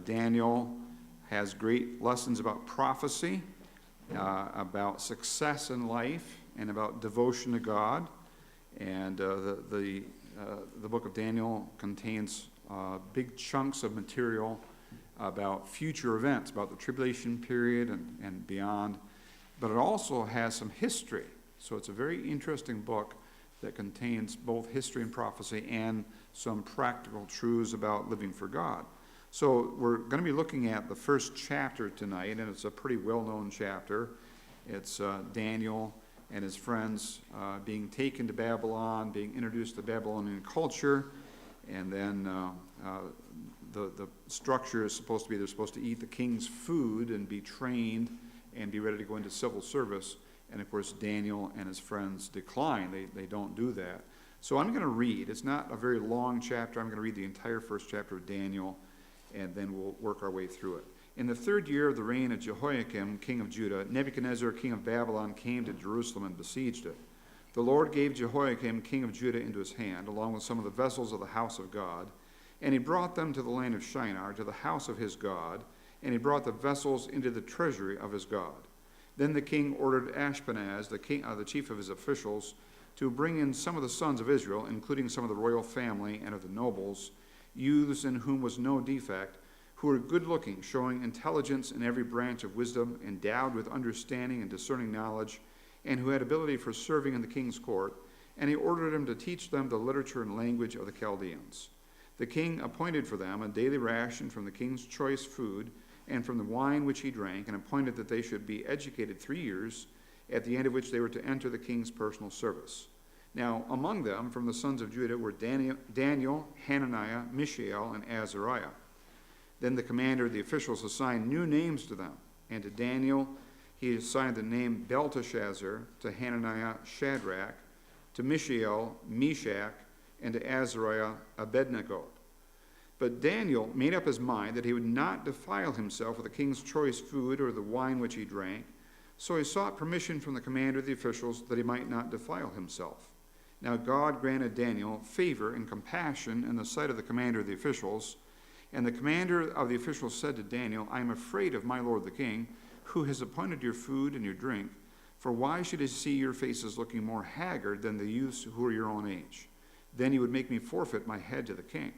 Daniel has great lessons about prophecy, about success in life, and about devotion to God. And the book of Daniel contains big chunks of material about future events, about the tribulation period and beyond. But it also has some history. So it's a very interesting book that contains both history and prophecy and some practical truths about living for God. So we're going to be looking at the first chapter tonight, and it's a pretty well-known chapter. It's Daniel and his friends being taken to Babylon, being introduced to Babylonian culture, and then the structure is supposed to be they're supposed to eat the king's food and be trained and be ready to go into civil service. And of course, Daniel and his friends decline. They don't do that. So I'm going to read. It's not a very long chapter. I'm going to read the entire first chapter of Daniel, and then we'll work our way through it. In the 3rd year of the reign of Jehoiakim, king of Judah, Nebuchadnezzar, king of Babylon, came to Jerusalem and besieged it. The Lord gave Jehoiakim, king of Judah, into his hand, along with some of the vessels of the house of God. And he brought them to the land of Shinar, to the house of his God, and he brought the vessels into the treasury of his God. Then the king ordered Ashpenaz, the chief of his officials, to bring in some of the sons of Israel, including some of the royal family and of the nobles, youths in whom was no defect, who were good-looking, showing intelligence in every branch of wisdom, endowed with understanding and discerning knowledge, and who had ability for serving in the king's court, and he ordered him to teach them the literature and language of the Chaldeans. The king appointed for them a daily ration from the king's choice food and from the wine which he drank, and appointed that they should be educated 3 years, at the end of which they were to enter the king's personal service. Now, among them, from the sons of Judah, were Daniel, Hananiah, Mishael, and Azariah. Then the commander of the officials assigned new names to them, and to Daniel he assigned the name Belteshazzar, to Hananiah, Shadrach, to Mishael, Meshach, and to Azariah, Abednego. But Daniel made up his mind that he would not defile himself with the king's choice food or the wine which he drank, so he sought permission from the commander of the officials that he might not defile himself. Now God granted Daniel favor and compassion in the sight of the commander of the officials, and the commander of the officials said to Daniel, I am afraid of my lord the king, who has appointed your food and your drink, for why should he see your faces looking more haggard than the youths who are your own age? Then he would make me forfeit my head to the king.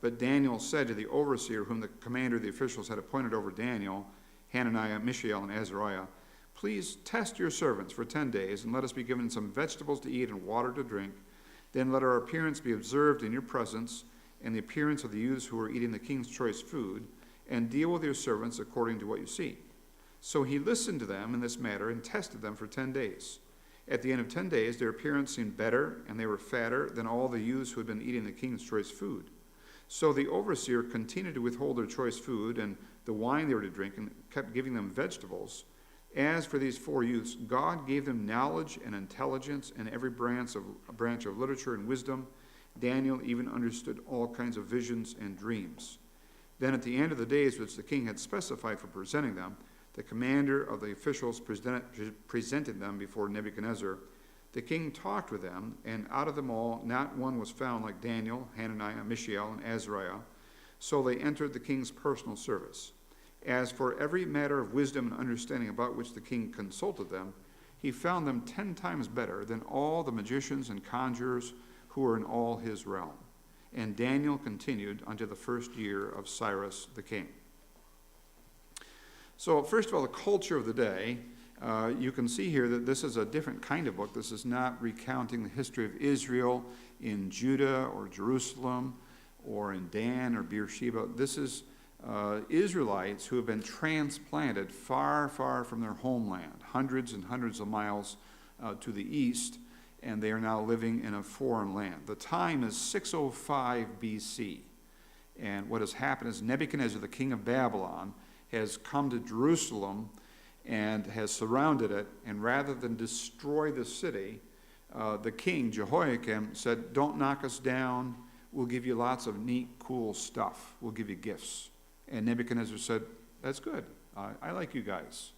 But Daniel said to the overseer whom the commander of the officials had appointed over Daniel, Hananiah, Mishael, and Azariah, please test your servants for 10 days, and let us be given some vegetables to eat and water to drink. Then let our appearance be observed in your presence, and the appearance of the youths who are eating the king's choice food, and deal with your servants according to what you see. So he listened to them in this matter and tested them for 10 days. At the end of 10 days, their appearance seemed better, and they were fatter than all the youths who had been eating the king's choice food. So the overseer continued to withhold their choice food and the wine they were to drink, and kept giving them vegetables. As for these 4 youths, God gave them knowledge and intelligence in every branch of literature and wisdom. Daniel even understood all kinds of visions and dreams. Then at the end of the days which the king had specified for presenting them, the commander of the officials presented them before Nebuchadnezzar. The king talked with them, and out of them all not one was found like Daniel, Hananiah, Mishael, and Azariah. So they entered the king's personal service. As for every matter of wisdom and understanding about which the king consulted them, he found them 10 times better than all the magicians and conjurers who were in all his realm. And Daniel continued unto the 1st year of Cyrus the king. So first of all, the culture of the day. You can see here that this is a different kind of book. This is not recounting the history of Israel in Judah or Jerusalem or in Dan or Beersheba. This is Israelites who have been transplanted far, far from their homeland, hundreds and hundreds of miles to the east, and they are now living in a foreign land. The time is 605 BC, and what has happened is Nebuchadnezzar, the king of Babylon, has come to Jerusalem and has surrounded it, and rather than destroy the city, the king, Jehoiakim, said, don't knock us down, we'll give you lots of neat, cool stuff, we'll give you gifts. And Nebuchadnezzar said, that's good, I like you guys.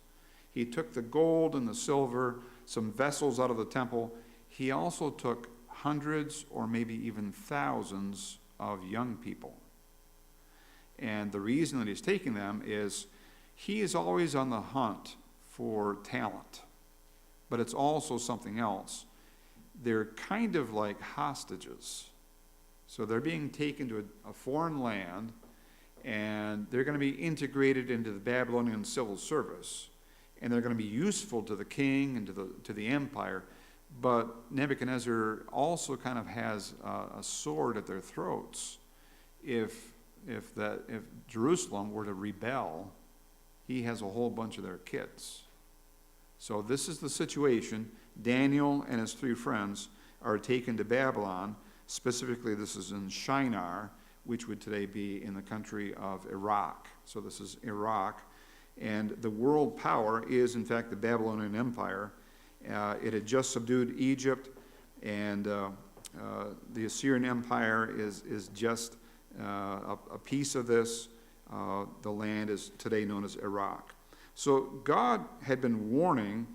He took the gold and the silver, some vessels out of the temple. He also took hundreds or maybe even thousands of young people. And the reason that he's taking them is he is always on the hunt for talent. But it's also something else. They're kind of like hostages. So they're being taken to a foreign land, and they're going to be integrated into the Babylonian civil service. And they're going to be useful to the king and to the empire. But Nebuchadnezzar also kind of has a sword at their throats. If Jerusalem were to rebel, he has a whole bunch of their kids. So this is the situation. Daniel and his 3 friends are taken to Babylon. Specifically, this is in Shinar, which would today be in the country of Iraq. So this is Iraq. And the world power is, in fact, the Babylonian Empire. It had just subdued Egypt, and the Assyrian Empire is just a piece of this. The land is today known as Iraq. So God had been warning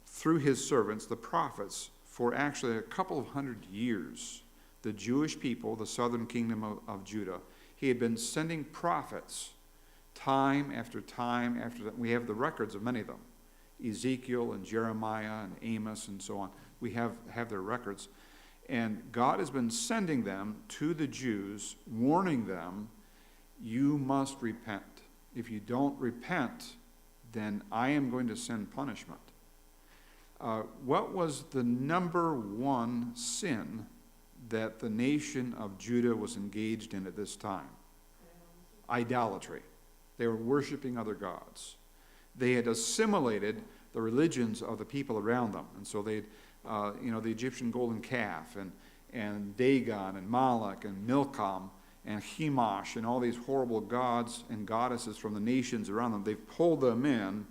through his servants, the prophets, for actually a couple of hundred years, the Jewish people, the southern kingdom of Judah. He had been sending prophets time after time after that. We have the records of many of them. Ezekiel and Jeremiah and Amos and so on. We have their records. And God has been sending them to the Jews, warning them, you must repent. If you don't repent, then I am going to send punishment. What was the number one sin that the nation of Judah was engaged in at this time? Idolatry. They were worshiping other gods. They had assimilated the religions of the people around them. And so they'd, the Egyptian golden calf and Dagon and Moloch and Milcom and Chemosh and all these horrible gods and goddesses from the nations around them. They've pulled them in,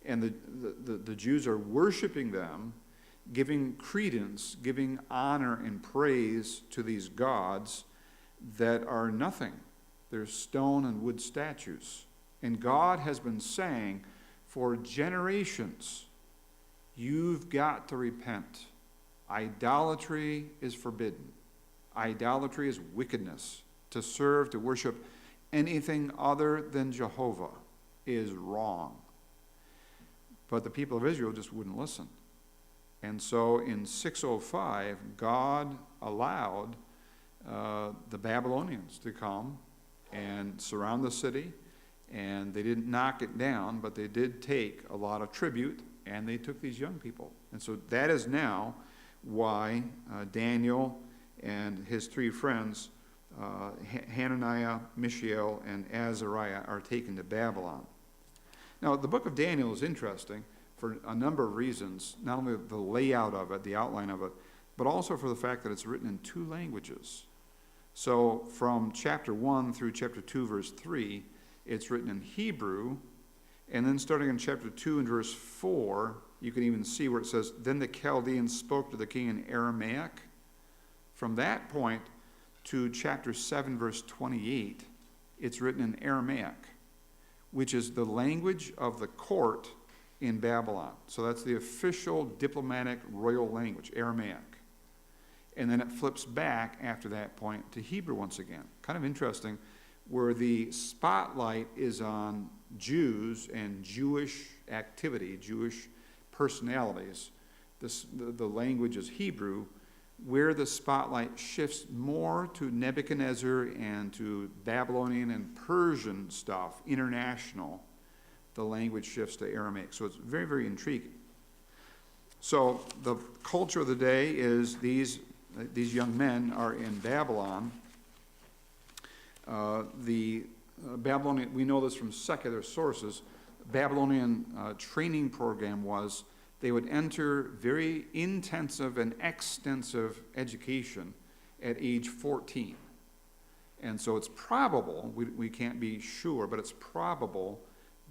and the Jews are worshiping them, giving credence, giving honor and praise to these gods that are nothing. They're stone and wood statues. And God has been saying for generations, you've got to repent. Idolatry is forbidden. Idolatry is wickedness. To serve, to worship anything other than Jehovah is wrong. But the people of Israel just wouldn't listen. And so in 605, God allowed the Babylonians to come and surround the city. And they didn't knock it down, but they did take a lot of tribute, and they took these young people. And so that is now why Daniel and his 3 friends, Hananiah, Mishael, and Azariah, are taken to Babylon. Now, the book of Daniel is interesting for a number of reasons, not only the layout of it, the outline of it, but also for the fact that it's written in 2 languages. So from chapter 1 through chapter 2, verse 3, it's written in Hebrew, and then starting in chapter 2 and verse 4, you can even see where it says, then the Chaldeans spoke to the king in Aramaic. From that point to chapter 7, verse 28, it's written in Aramaic, which is the language of the court in Babylon. So that's the official diplomatic royal language, Aramaic. And then it flips back after that point to Hebrew once again. Kind of interesting, where the spotlight is on Jews and Jewish activity, Jewish personalities. The language is Hebrew, where the spotlight shifts more to Nebuchadnezzar and to Babylonian and Persian stuff, international, the language shifts to Aramaic. So it's very, very intriguing. So the culture of the day is these young men are in Babylon. The Babylonian, we know this from secular sources, Babylonian training program was they would enter very intensive and extensive education at age 14. And so it's probable, we can't be sure, but it's probable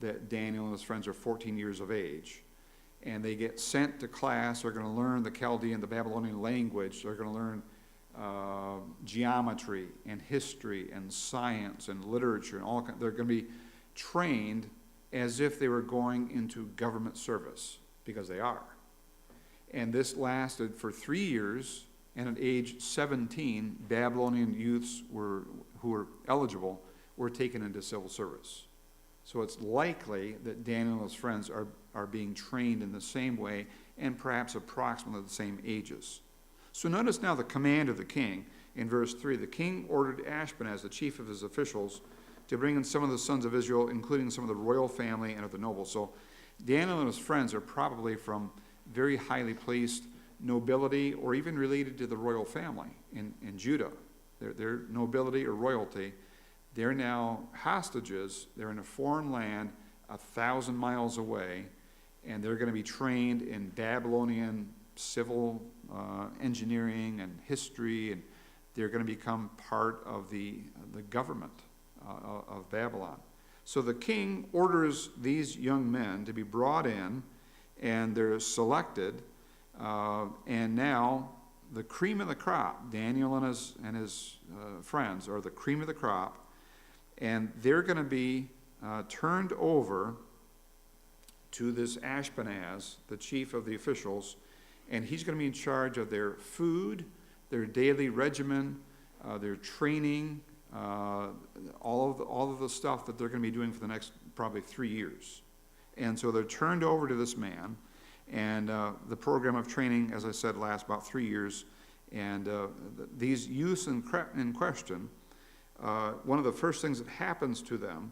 that Daniel and his friends are 14 years of age. And they get sent to class. They're going to learn the Chaldean, the Babylonian language. They're going to learn geometry and history and science and literature and all. They're going to be trained as if they were going into government service, because they are. And this lasted for 3 years, and at age 17, Babylonian youths who were eligible were taken into civil service. So it's likely that Daniel and his friends are being trained in the same way and perhaps approximately the same ages. So notice now the command of the king in verse 3. The king ordered Ashpenaz, the chief of his officials, to bring in some of the sons of Israel, including some of the royal family and of the nobles. So Daniel and his friends are probably from very highly placed nobility or even related to the royal family in Judah. They're nobility or royalty. They're now hostages. They're in a foreign land 1,000 miles away, and they're going to be trained in Babylonian civil engineering and history, and they're going to become part of the government of Babylon. So the king orders these young men to be brought in, and they're selected, and now the cream of the crop, Daniel and his friends are the cream of the crop, and they're going to be turned over to this Ashpenaz, the chief of the officials, and he's going to be in charge of their food, their daily regimen, their training, all of the stuff that they're going to be doing for the next probably 3 years. And so they're turned over to this man, and the program of training, as I said, lasts about 3 years. And these youths in question, one of the first things that happens to them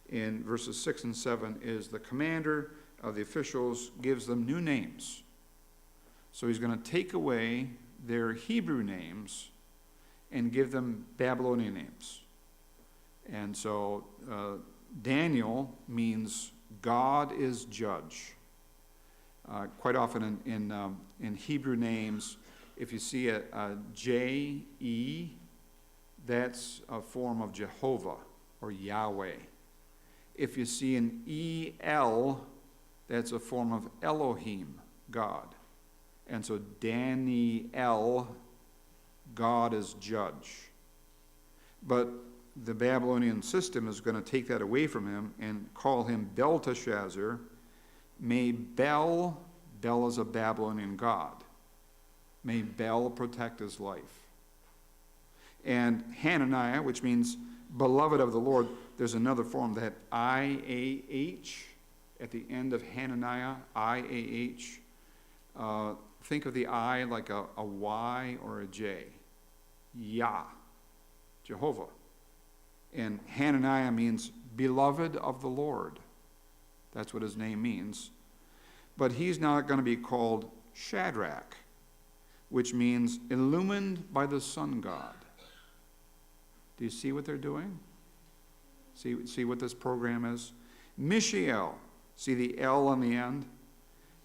in verses 6 and 7 is the commander of the officials gives them new names. So he's going to take away their Hebrew names and give them Babylonian names. And so Daniel means God is judge. Quite often in Hebrew names, if you see a J-E, that's a form of Jehovah or Yahweh. If you see an E-L, that's a form of Elohim, God. And so Daniel, God is judge. But the Babylonian system is going to take that away from him and call him Belteshazzar. May Bel is a Babylonian god. May Bel protect his life. And Hananiah, which means beloved of the Lord, there's another form, that I-A-H at the end of Hananiah, I-A-H. Think of the I like a Y or a J. Yah, Jehovah. And Hananiah means beloved of the Lord. That's what his name means. But he's not going to be called Shadrach, which means illumined by the sun god. Do you see what they're doing? See what this program is? Mishael, see the L on the end?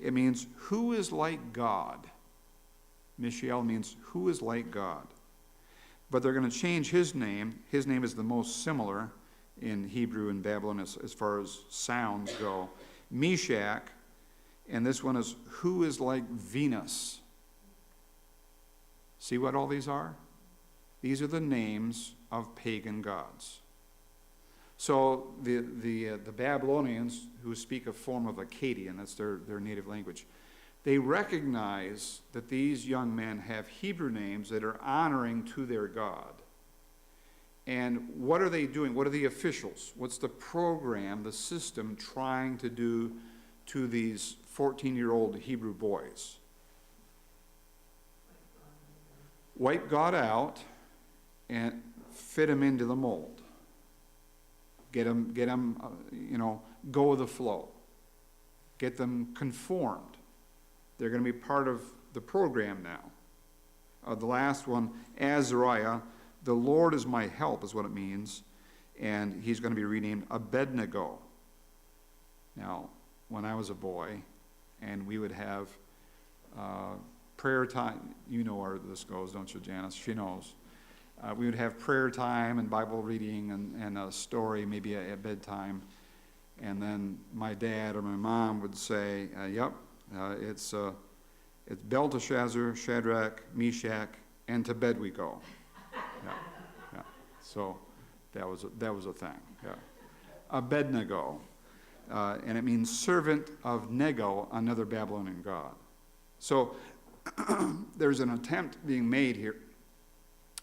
It means who is like God. Mishael means who is like God. But they're going to change his name. His name is the most similar in Hebrew and Babylon as far as sounds go. Meshach, and this one is who is like Venus. See what all these are? These are the names of pagan gods. So the Babylonians, who speak a form of Akkadian, that's their native language, they recognize that these young men have Hebrew names that are honoring to their God. And what are they doing? What are the officials? What's the program, the system trying to do to these 14-year-old Hebrew boys? Wipe God out and fit them into the mold. Get them, go with the flow. Get them conformed. They're going to be part of the program now. The last one, Azariah, the Lord is my help is what it means. And he's going to be renamed Abednego. Now, when I was a boy, and we would have prayer time, you know where this goes, don't you, Janice? She knows. We would have prayer time and Bible reading and a story, maybe at bedtime. And then my dad or my mom would say, it's Belteshazzar, Shadrach, Meshach, and to bed we go. Yeah. So that was a thing. Yeah. Abednego, and it means servant of Nego, another Babylonian god. So there's an attempt being made here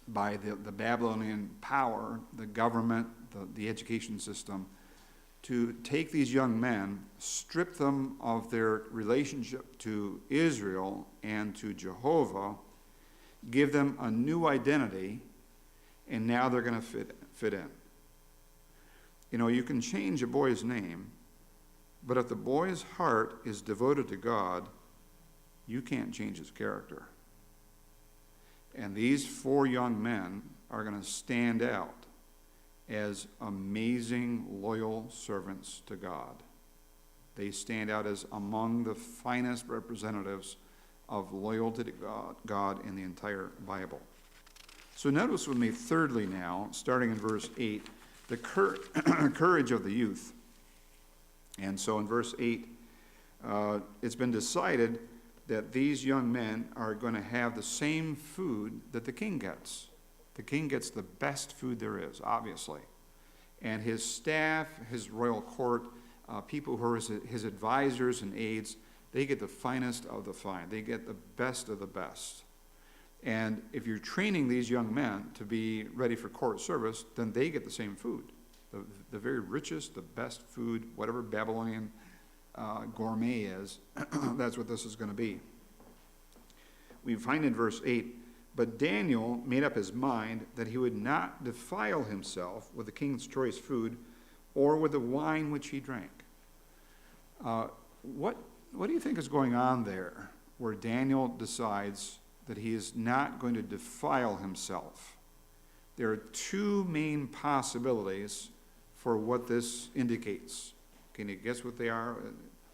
by the Babylonian power, the government, the education system, to take these young men, strip them of their relationship to Israel and to Jehovah, give them a new identity, and now they're going to fit in. You know, you can change a boy's name, but if the boy's heart is devoted to God, you can't change his character. And these 4 young men are going to stand out as amazing, loyal servants to God. They stand out as among the finest representatives of loyalty to God in the entire Bible. So notice with me, thirdly now, starting in verse 8, the courage of the youth. And so in verse 8, it's been decided that these young men are going to have the same food that the king gets. The king gets the best food there is, obviously. And his staff, his royal court, people who are his advisors and aides, they get the finest of the fine. They get the best of the best. And if you're training these young men to be ready for court service, then they get the same food. The very richest, the best food, whatever Babylonian gourmet is, that's what this is going to be. We find in verse 8, but Daniel made up his mind that he would not defile himself with the king's choice food or with the wine which he drank. What do you think is going on there, where Daniel decides that he is not going to defile himself? There are 2 main possibilities for what this indicates. Can you guess what they are?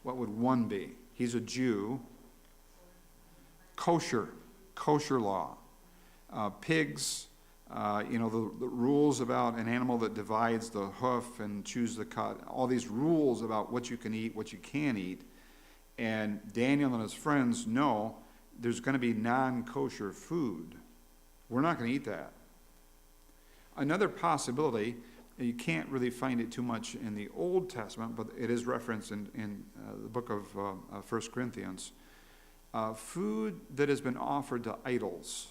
What would one be? He's a Jew. Kosher law. Pigs, the rules about an animal that divides the hoof and chews the cud, all these rules about what you can eat, what you can't eat. And Daniel and his friends know there's going to be non-kosher food. We're not going to eat that. Another possibility, you can't really find it too much in the Old Testament, but it is referenced in the book of 1 Corinthians, food that has been offered to idols.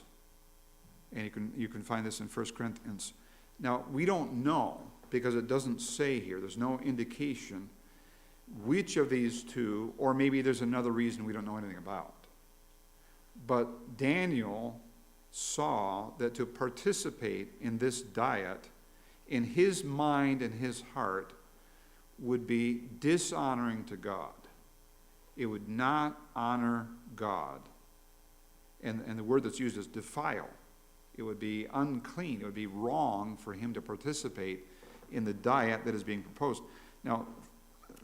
And you can find this in 1 Corinthians. Now, we don't know, because it doesn't say here, there's no indication which of these 2, or maybe there's another reason we don't know anything about. But Daniel saw that to participate in this diet, in his mind and his heart, would be dishonoring to God. It would not honor God. And the word that's used is defile. It would be unclean. It would be wrong for him to participate in the diet that is being proposed. Now,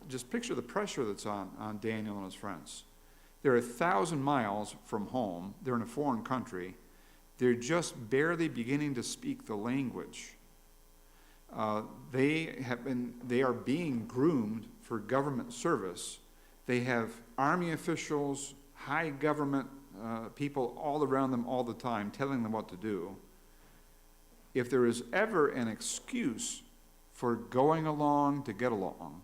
just picture the pressure that's on Daniel and his friends. They're 1,000 miles from home. They're in a foreign country. They're just barely beginning to speak the language. They are being groomed for government service. They have army officials, high government people all around them all the time telling them what to do. If there is ever an excuse for going along to get along,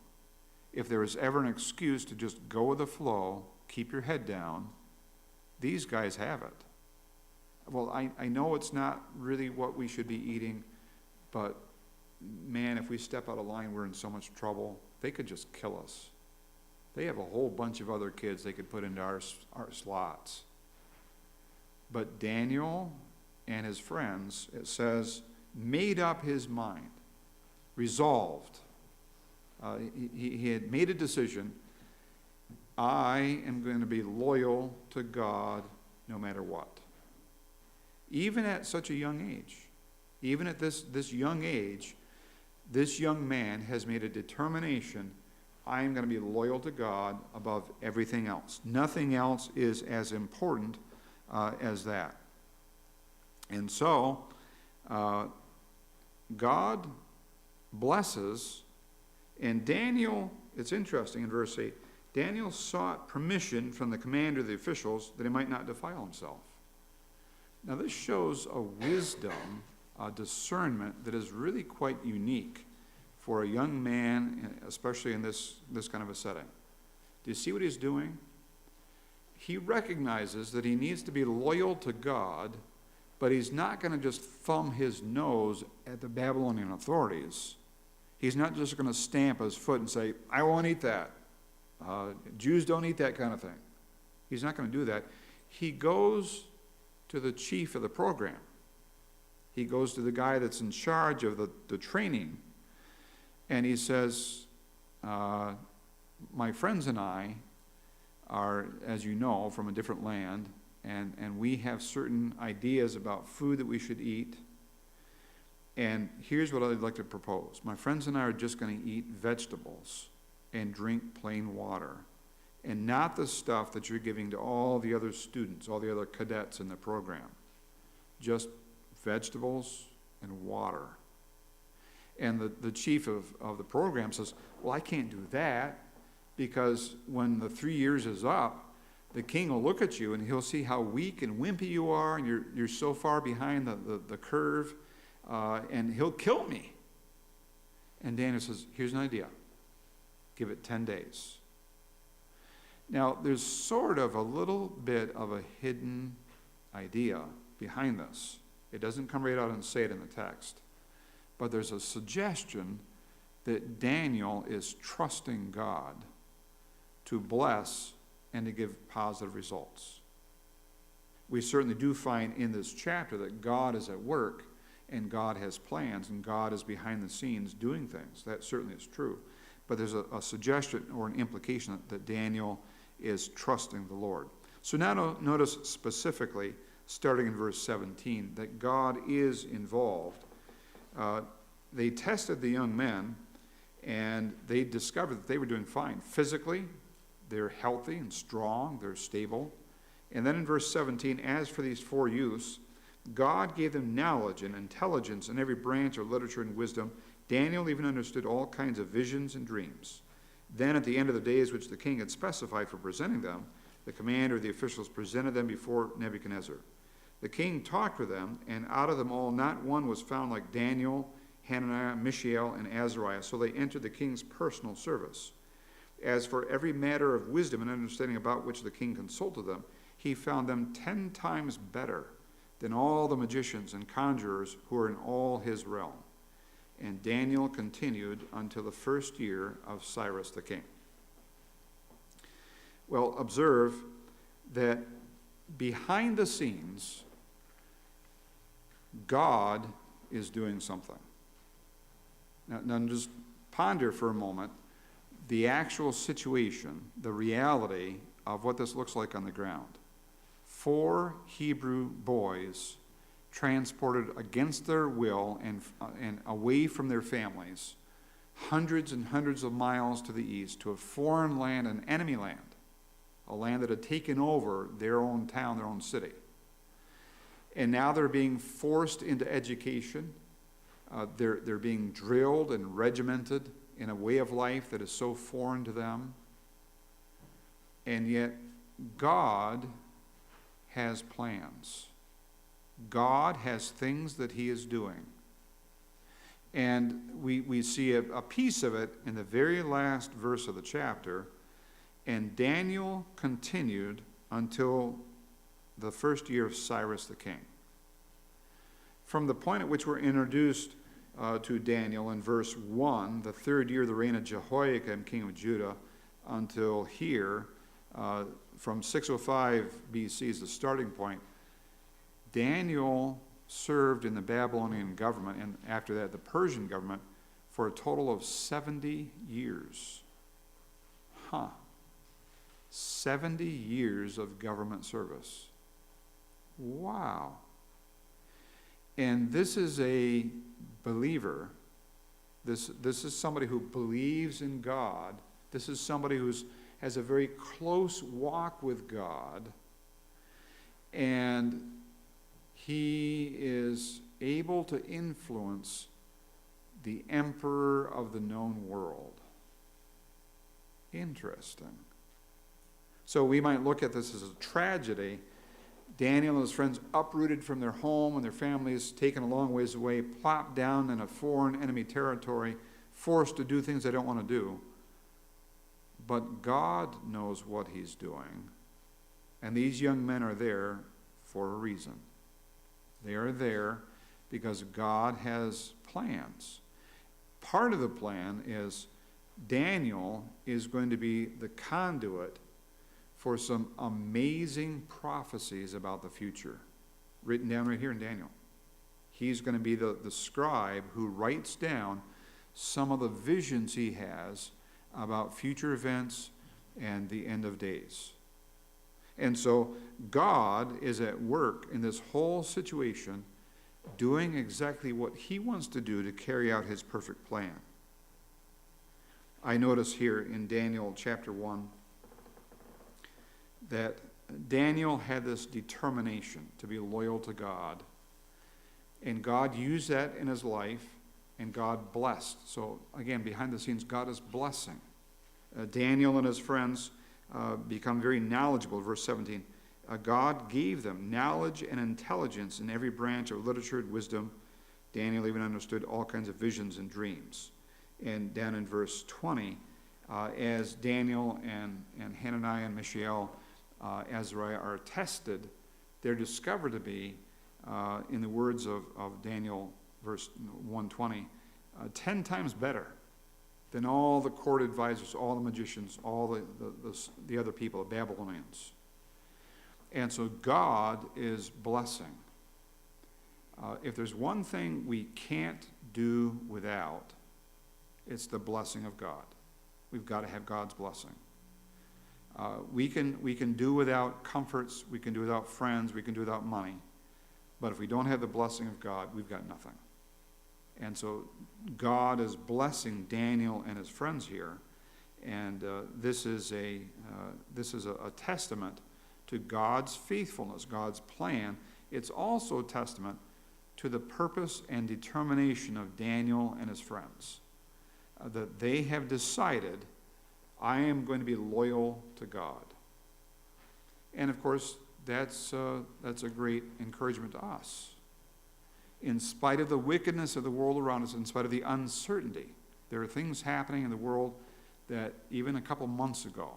if there is ever an excuse to just go with the flow, keep your head down, these guys have it. Well, I know it's not really what we should be eating, but man, if we step out of line, we're in so much trouble. They could just kill us. They have a whole bunch of other kids they could put into our slots. But Daniel and his friends, it says, made up his mind, resolved. He had made a decision. I am going to be loyal to God no matter what. Even at such a young age, even at this young age, this young man has made a determination, I am going to be loyal to God above everything else. Nothing else is as important as that. And so, God blesses, and Daniel, it's interesting in verse 8, Daniel sought permission from the commander of the officials that he might not defile himself. Now this shows a wisdom, a discernment that is really quite unique for a young man, especially in this kind of a setting. Do you see what he's doing? He recognizes that he needs to be loyal to God, but he's not going to just thumb his nose at the Babylonian authorities. He's not just going to stamp his foot and say, I won't eat that. Jews don't eat that kind of thing. He's not going to do that. He goes to the chief of the program. He goes to the guy that's in charge of the training, and he says, my friends and I are, as you know, from a different land, and we have certain ideas about food that we should eat. And here's what I'd like to propose. My friends and I are just going to eat vegetables and drink plain water, and not the stuff that you're giving to all the other students, all the other cadets in the program. Just vegetables and water. And the chief of the program says, well, I can't do that, because when the 3 years is up, the king will look at you and he'll see how weak and wimpy you are, and you're so far behind the curve, and he'll kill me. And Daniel says, here's an idea. Give it 10 days. Now, there's sort of a little bit of a hidden idea behind this. It doesn't come right out and say it in the text. But there's a suggestion that Daniel is trusting God to bless and to give positive results. We certainly do find in this chapter that God is at work, and God has plans, and God is behind the scenes doing things. That certainly is true. But there's a suggestion or an implication that Daniel is trusting the Lord. So now notice specifically, starting in verse 17, that God is involved. They tested the young men, and they discovered that they were doing fine. Physically, they're healthy and strong, they're stable. And then in verse 17, as for these 4 youths, God gave them knowledge and intelligence in every branch of literature and wisdom. Daniel even understood all kinds of visions and dreams. Then at the end of the days which the king had specified for presenting them, the commander of the officials presented them before Nebuchadnezzar. The king talked with them, and out of them all not one was found like Daniel, Hananiah, Mishael, and Azariah. So they entered the king's personal service. As for every matter of wisdom and understanding about which the king consulted them, he found them 10 times better than all the magicians and conjurers who were in all his realm. And Daniel continued until the 1st year of Cyrus the king. Well, observe that behind the scenes, God is doing something. Now just ponder for a moment the actual situation, the reality of what this looks like on the ground. 4 Hebrew boys transported against their will and away from their families, hundreds and hundreds of miles to the east, to a foreign land, an enemy land, a land that had taken over their own town, their own city. And now they're being forced into education. They're being drilled and regimented in a way of life that is so foreign to them. And yet, God has plans. God has things that he is doing. And we see a piece of it in the very last verse of the chapter. And Daniel continued until the 1st year of Cyrus the king. From the point at which we're introduced to Daniel in verse 1, the 3rd year of the reign of Jehoiakim, king of Judah, until here, from 605 BC is the starting point. Daniel served in the Babylonian government, and after that the Persian government, for a total of 70 years. 70 years of government service. Wow. And this is a believer. This is somebody who believes in God. This is somebody who has a very close walk with God. And he is able to influence the emperor of the known world. Interesting. So we might look at this as a tragedy. Daniel and his friends, uprooted from their home and their families, taken a long ways away, plopped down in a foreign enemy territory, forced to do things they don't want to do. But God knows what he's doing. And these young men are there for a reason. They are there because God has plans. part of the plan is Daniel is going to be the conduit for some amazing prophecies about the future, written down right here in Daniel. He's going to be the scribe who writes down some of the visions he has about future events and the end of days. And so God is at work in this whole situation, doing exactly what he wants to do to carry out his perfect plan. I notice here in Daniel chapter 1 that Daniel had this determination to be loyal to God. And God used that in his life, and God blessed. So again, behind the scenes, God is blessing. Daniel and his friends become very knowledgeable. Verse 17, God gave them knowledge and intelligence in every branch of literature and wisdom. Daniel even understood all kinds of visions and dreams. And down in verse 20, as Daniel and Hananiah and Mishael, Azariah are tested, they're discovered to be, in the words of Daniel, verse 120, 10 times better than all the court advisors, all the magicians, all the other people, the Babylonians. And so God is blessing. If there's one thing we can't do without, it's the blessing of God. We've got to have God's blessing. We can do without comforts, we can do without friends, we can do without money. But if we don't have the blessing of God, we've got nothing. And so God is blessing Daniel and his friends here. And this is a testament to God's faithfulness, God's plan. It's also a testament to the purpose and determination of Daniel and his friends. That they have decided, I am going to be loyal to God. And of course, that's a great encouragement to us. In spite of the wickedness of the world around us, in spite of the uncertainty, there are things happening in the world that even a couple months ago,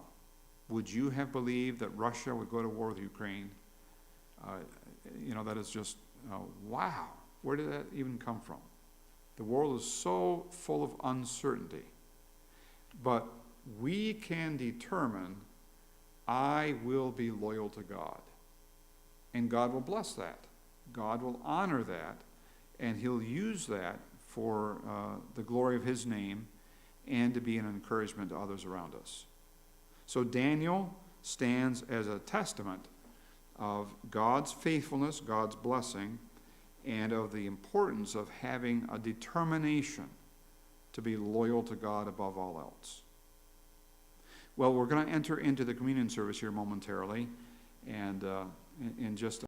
would you have believed that Russia would go to war with Ukraine? That is just, wow. Where did that even come from? The world is so full of uncertainty. But we can determine, I will be loyal to God. And God will bless that. God will honor that. And he'll use that for the glory of his name and to be an encouragement to others around us. So Daniel stands as a testament of God's faithfulness, God's blessing, and of the importance of having a determination to be loyal to God above all else. Well, we're going to enter into the communion service here momentarily, and in just